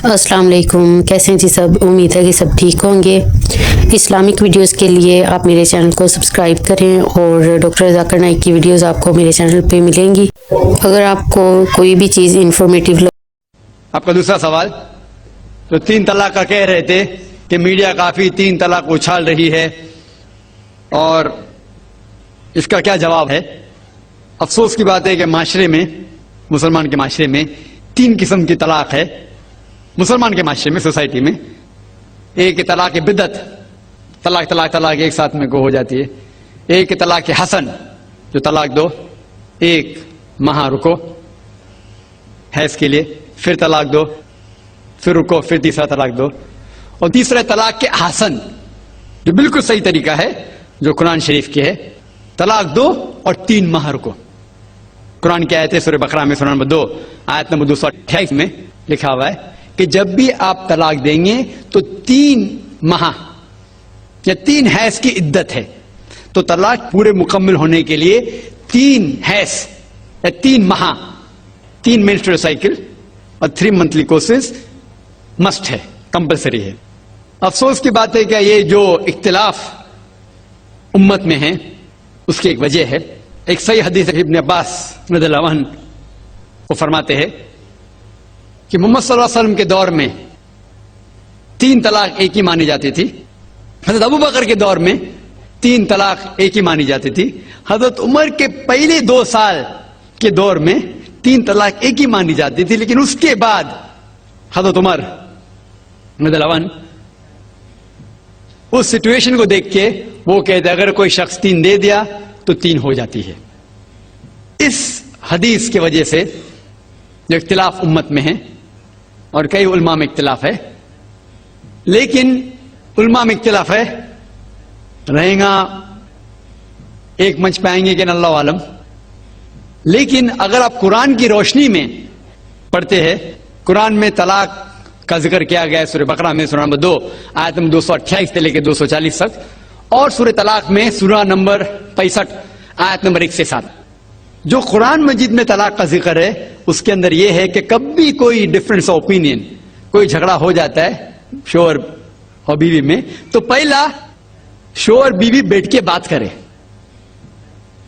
السلام علیکم، کیسے ہیں جی سب؟ امید ہے کہ سب ٹھیک ہوں گے۔ اسلامک ویڈیوز کے لیے آپ میرے چینل کو سبسکرائب کریں اور ڈاکٹر ذاکر نائک کی ویڈیوز آپ کو میرے چینل پہ ملیں گی۔ اگر آپ کو کوئی بھی چیز انفارمیٹیو آپ کا دوسرا سوال، تو 3 طلاق کا کہہ رہے تھے کہ میڈیا کافی 3 طلاق اچھال رہی ہے، اور اس کا کیا جواب ہے؟ افسوس کی بات ہے کہ معاشرے میں، مسلمان کے معاشرے میں 3 قسم کی طلاق ہے۔ مسلمان کے معاشرے میں، سوسائٹی میں، ایک طلاق بدعت، طلاق ایک ساتھ میں ہو جاتی ہے۔ ایک طلاق حسن، جو طلاق دو، 1 ماہ رکو حیض کے لیے، پھر طلاق دو، پھر رکو، پھر تیسرا طلاق دو۔ اور تیسرا طلاق کے حسن، جو بالکل صحیح طریقہ ہے، جو قرآن شریف کی ہے، طلاق دو اور 3 ماہ رکو۔ قرآن کی آیت ہے سورہ بقرہ میں، سورہ نمبر 2 آیت نمبر 228 میں لکھا ہوا ہے کہ جب بھی آپ طلاق دیں گے تو 3 ماہ یا 3 حیض کی عدت ہے، تو طلاق پورے مکمل ہونے کے لیے 3 حیض یا 3 ماہ، 3 menstrual سائیکل اور 3 monthly courses مسٹ ہے، کمپلسری ہے۔ افسوس کی بات ہے کہ یہ جو اختلاف امت میں ہے، اس کی ایک وجہ ہے۔ ایک صحیح حدیث ابن عباس رضی اللہ عنہ وہ فرماتے ہیں کہ محمد صلی اللہ علیہ وسلم کے دور میں 3 طلاق ایک ہی مانی جاتی تھی۔ حضرت ابو بکر کے دور میں 3 طلاق ایک ہی مانی جاتی تھی۔ حضرت عمر کے پہلے 2 سال کے دور میں 3 طلاق ایک ہی مانی جاتی تھی، لیکن اس کے بعد حضرت عمر رضی اللہ عنہ اس سچویشن کو دیکھ کے وہ کہتے اگر کوئی شخص 3 دے دیا تو 3 ہو جاتی ہے۔ اس حدیث کی وجہ سے جو اختلاف امت میں ہے، اور کئی علماء میں اختلاف ہے، لیکن علماء میں اختلاف ہے، رہیں گا ایک منچ پہ آئیں گے کہ اللہ عالم۔ لیکن اگر آپ قرآن کی روشنی میں پڑھتے ہیں، قرآن میں طلاق کا ذکر کیا گیا ہے سورہ بقرہ میں، سورہ نمبر 2 آیت نمبر 228 سے لے کے 240 تک، اور سورہ طلاق میں سورہ نمبر 65 آیت نمبر 1 سے 7۔ جو قرآن مجید میں طلاق کا ذکر ہے، اس کے اندر یہ ہے کہ کبھی کوئی ڈفرنس آف اوپینین، کوئی جھگڑا ہو جاتا ہے شوہر اور بیوی میں، تو پہلا شوہر بیوی بیٹھ کے بات کرے۔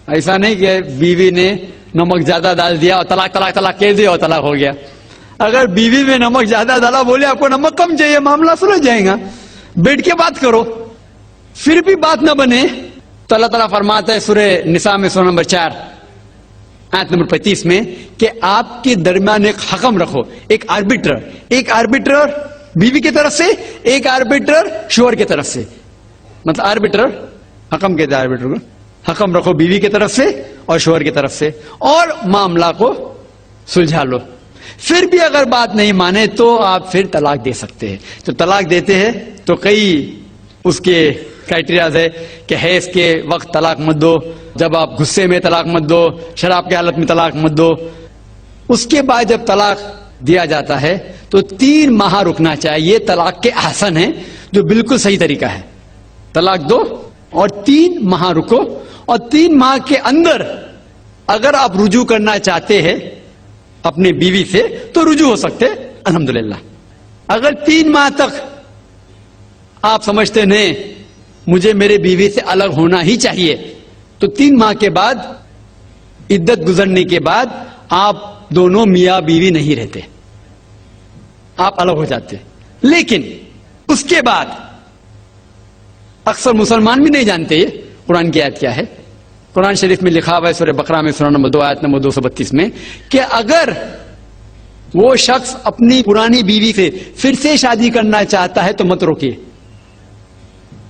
ایسا نہیں کہ بیوی نے نمک زیادہ ڈال دیا اور طلاق کہہ دیا اور طلاق ہو گیا۔ اگر بیوی میں نمک زیادہ ڈالا، بولے آپ کو نمک کم چاہیے، معاملہ سلجھ جائے گا، بیٹھ کے بات کرو۔ پھر بھی بات نہ بنے تو اللہ تعالیٰ فرماتا ہے سورہ نساء میں، سورہ نمبر 4 آیت نمبر 35 میں کہ آپ کے درمیان ایک حکم رکھو، ایک آربیٹر بیوی کی طرف سے، ایک آربیٹر شوہر کی طرف سے۔ مطلب آربیٹر حکم کہتے ہیں، آربیٹر کو حکم رکھو بیوی کی طرف سے اور شوہر کی طرف سے، اور معاملہ کو سلجھا لو۔ پھر بھی اگر بات نہیں مانے تو آپ پھر طلاق دے سکتے ہیں۔ تو طلاق دیتے ہیں تو کئی اس کے کرائٹیریاز ہے کہ حیض کے وقت طلاق مت دو، جب آپ غصے میں طلاق مت دو، شراب کی حالت میں طلاق مت دو۔ اس کے بعد جب طلاق دیا جاتا ہے تو 3 ماہ رکنا چاہیے۔ طلاق کے احسن ہے، جو بالکل صحیح طریقہ ہے۔ طلاق دو اور 3 ماہ رکو، اور 3 ماہ کے اندر اگر آپ رجوع کرنا چاہتے ہیں اپنے بیوی سے تو رجوع ہو سکتے، الحمدللہ۔ اگر 3 ماہ تک آپ سمجھتے نہیں مجھے میرے بیوی سے الگ ہونا ہی چاہیے، تو 3 ماہ کے بعد، عدت گزرنے کے بعد، آپ دونوں میاں بیوی نہیں رہتے، آپ الگ ہو جاتے۔ لیکن اس کے بعد اکثر مسلمان بھی نہیں جانتے یہ قرآن کی آیت کیا ہے۔ قرآن شریف میں لکھا ہوا ہے سورہ بقرہ میں، سورہ نمبر 2 آیت نمبر 232 میں کہ اگر وہ شخص اپنی پرانی بیوی سے پھر سے شادی کرنا چاہتا ہے تو مت روکیے۔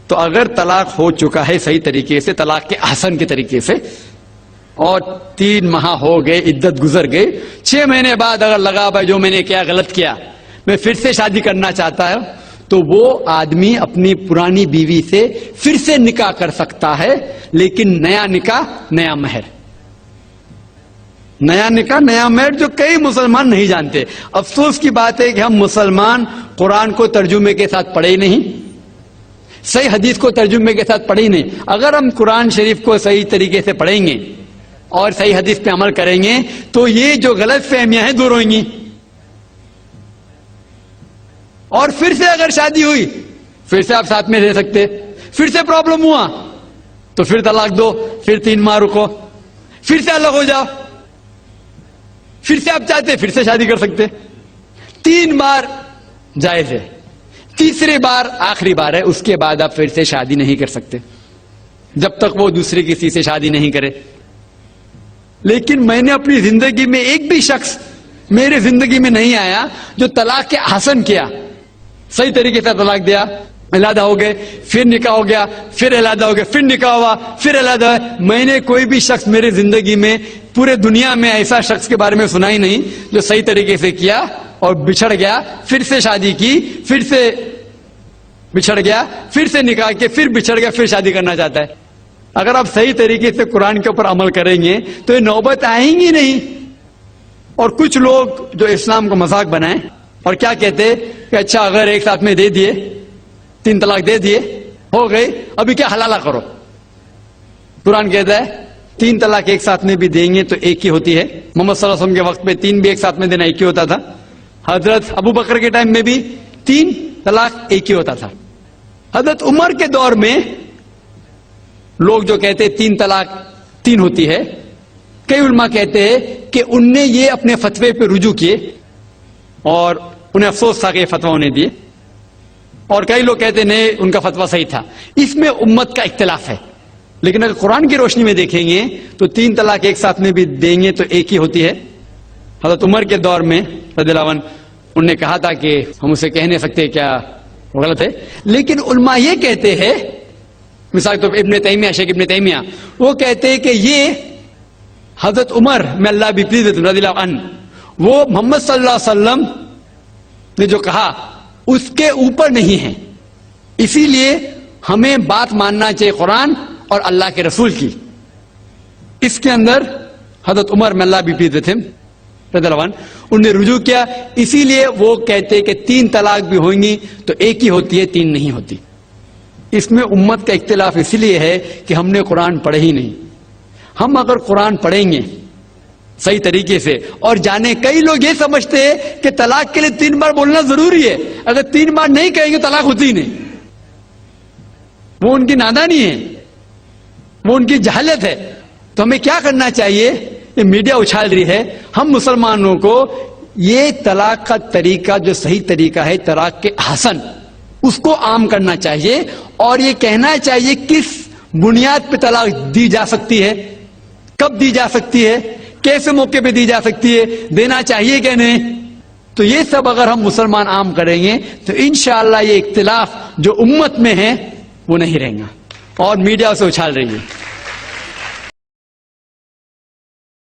تو اگر طلاق ہو چکا ہے صحیح طریقے سے، طلاق کے احسن کے طریقے سے، اور 3 ماہ ہو گئے، عدت گزر گئے، 6 مہینے بعد اگر لگا بھائی جو میں نے کیا غلط کیا، میں پھر سے شادی کرنا چاہتا ہوں، تو وہ آدمی اپنی پرانی بیوی سے پھر سے نکاح کر سکتا ہے، لیکن نیا نکاح، نیا مہر۔ نیا نکاح، نیا مہر، جو کئی مسلمان نہیں جانتے۔ افسوس کی بات ہے کہ ہم مسلمان قرآن کو ترجمے کے ساتھ پڑھے نہیں، صحیح حدیث کو ترجمے کے ساتھ پڑھے نہیں۔ اگر ہم قرآن شریف کو صحیح طریقے سے پڑھیں گے اور صحیح حدیث پہ عمل کریں گے تو یہ جو غلط فہمیاں ہیں دور ہوئیں گی۔ اور پھر سے اگر شادی ہوئی پھر سے آپ ساتھ میں رہ سکتے, پھر سے پرابلم ہوا تو پھر طلاق دو, پھر 3 ماہ رکو, پھر سے الگ ہو جاؤ, پھر سے آپ چاہتے پھر سے شادی کر سکتے. 3 بار جائز ہے, تیسری بار آخری بار ہے, اس کے بعد آپ پھر سے شادی نہیں کر سکتے جب تک وہ دوسری کسی سے شادی نہیں کرے. لیکن میں نے اپنی زندگی میں ایک بھی شخص میرے زندگی میں نہیں آیا جو طلاق کے حسن کیا, صحیح طریقے سے طلاق دیا, علیحدہ ہو گئے, پھر نکاح ہو گیا, پھر علیحدہ ہو گیا, پھر نکاح ہوا, پھر علیحدہ ہوا. میں نے کوئی بھی شخص میرے زندگی میں پورے دنیا میں ایسا شخص کے بارے میں سنا ہی نہیں جو صحیح طریقے سے کیا اور بچھڑ گیا, پھر سے شادی کی, پھر سے بچھڑ گیا, پھر سے نکاح کے, پھر بچھڑ گیا, پھر شادی کرنا چاہتا ہے. اگر آپ صحیح طریقے سے قرآن کے اوپر عمل کریں گے تو یہ نوبت آئیں گی نہیں. اور کچھ لوگ جو اسلام کو مذاق بنائیں اور کیا کہتے کہ اچھا اگر ایک ساتھ میں دے دیے, 3 طلاق دے دیے, ہو گئی, ابھی کیا حلالہ کرو. قرآن کہتا ہے 3 طلاق ایک ساتھ میں بھی دیں گے تو ایک ہی ہوتی ہے. محمد صلی اللہ علیہ وسلم کے وقت میں 3 بھی ایک ساتھ میں دینا ایک ہی ہوتا تھا. حضرت ابو بکر کے ٹائم میں بھی 3 طلاق ایک ہی ہوتا تھا. حضرت عمر کے دور میں لوگ جو کہتے 3 طلاق 3 ہوتی ہے, کئی علماء کہتے ہیں کہ ان نے یہ اپنے فتوے پہ رجوع کیے اور انہیں افسوس تھا کہ یہ فتویٰ انہیں دیے, اور کئی لوگ کہتے نہیں ان کا فتویٰ صحیح تھا. اس میں امت کا اختلاف ہے. لیکن اگر قرآن کی روشنی میں دیکھیں گے تو 3 طلاق ایک ساتھ میں بھی دیں گے تو ایک ہی ہوتی ہے. حضرت عمر کے دور میں رضی اللہ عنہ انہوں نے کہا تھا کہ ہم اسے کہہ نہیں سکتے کیا وہ غلط ہے, لیکن علماء یہ کہتے ہیں, مثال کے طور پر ابن تیمیہ, شیخ ابن تیمیہ, وہ کہتے ہیں کہ یہ حضرت عمر میں اللہ بھی پلیز رضی اللہ عنہ, وہ محمد صلی اللہ علیہ وسلم نے جو کہا اس کے اوپر نہیں ہے, اسی لیے ہمیں بات ماننا چاہیے قرآن اور اللہ کے رسول کی. اس کے اندر حضرت عمر میں اللہ بھی پلیز رضی اللہ عنہ انہوں نے رجوع کیا, اسی لیے وہ کہتے کہ 3 طلاق بھی ہوئیں گی تو ایک ہی ہوتی ہے, 3 نہیں ہوتی. اس میں امت کا اختلاف اس لیے ہے کہ ہم نے قرآن پڑھے ہی نہیں. ہم اگر قرآن پڑھیں گے صحیح طریقے سے اور جانے, کئی لوگ یہ سمجھتے ہیں کہ طلاق کے لیے 3 بار بولنا ضروری ہے, اگر 3 بار نہیں کہیں گے طلاق ہوتی ہی نہیں. وہ ان کی نادانی ہے, وہ ان کی جہالت ہے. تو ہمیں کیا کرنا چاہیے, یہ میڈیا اچھال رہی ہے, ہم مسلمانوں کو یہ طلاق کا طریقہ جو صحیح طریقہ ہے طلاق کے حسن, اس کو عام کرنا چاہیے اور یہ کہنا چاہیے کس بنیاد پہ طلاق دی جا سکتی ہے, کب دی جا سکتی ہے, کیسے موقع پہ دی جا سکتی ہے, دینا چاہیے کہ نہیں. تو یہ سب اگر ہم مسلمان عام کریں گے تو انشاءاللہ یہ اختلاف جو امت میں ہے وہ نہیں رہیں گا, اور میڈیا اسے اچھال رہی ہے.